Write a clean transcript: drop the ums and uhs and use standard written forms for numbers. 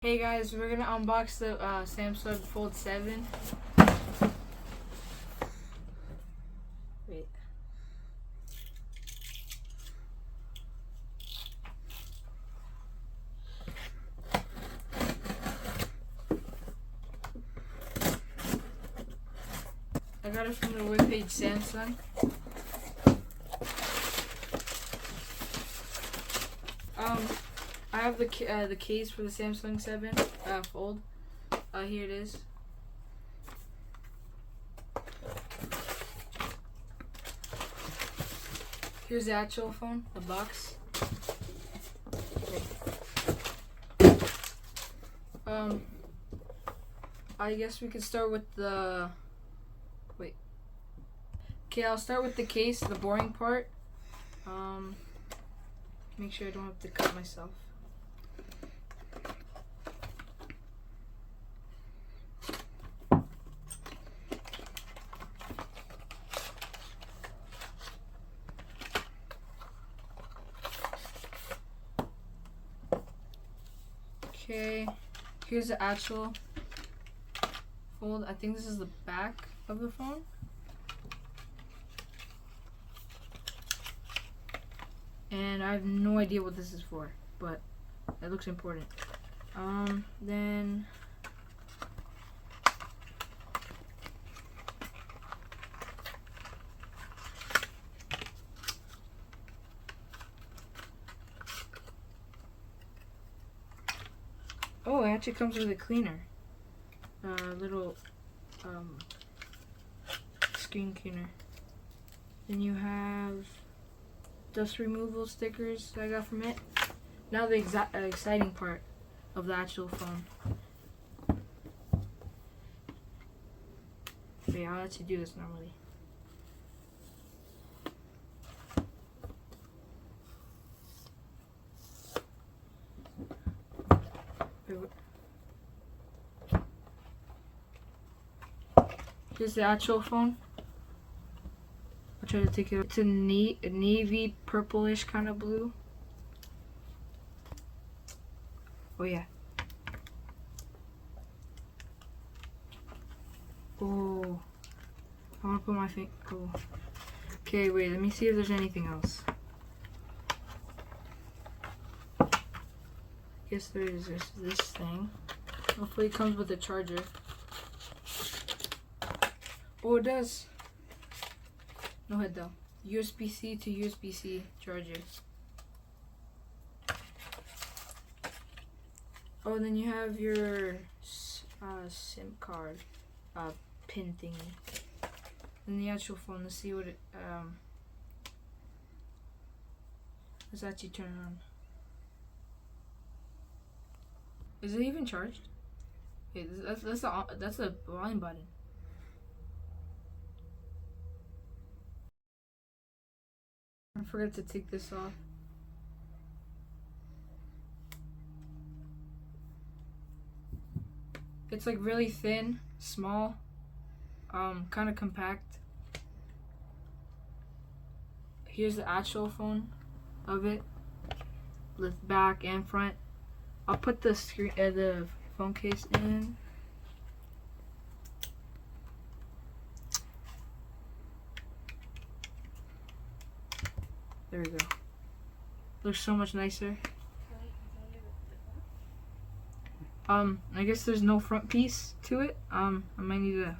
Hey guys, we're gonna unbox the Samsung Fold7. Wait. I got it from the webpage Samsung. I have the case for the Samsung 7 Fold. Here it is. Here's the actual phone, the box. I guess we could start with the. Wait. Okay, I'll start with the case, the boring part. Make sure I don't have to cut myself. Okay, here's the actual Fold. I think this is the back of the phone. And I have no idea what this is for, but it looks important. Then oh, it actually comes with a cleaner. Little screen cleaner. Then you have dust removal stickers that I got from it. Now the exciting part of the actual phone. Wait, I'll let you do this normally. Here's the actual phone. I'll try to take it. It's a navy purplish kind of blue. Oh yeah. Oh, I want to put my finger. Oh. Okay, wait. Let me see if there's anything else. Yes, there is. There's this thing. Hopefully, it comes with a charger. Oh, it does. No head though. USB-C to USB-C charger. Oh, and then you have your SIM card pin thingy. And the actual phone. Let's see what it let's actually turn it on. Is it even charged? Okay, that's the volume button. I forgot to take this off. It's like really thin, small, kind of compact. Here's the actual phone of it, with back and front. I'll put the screen, the phone case in. There we go. Looks so much nicer. I guess there's no front piece to it. I might need to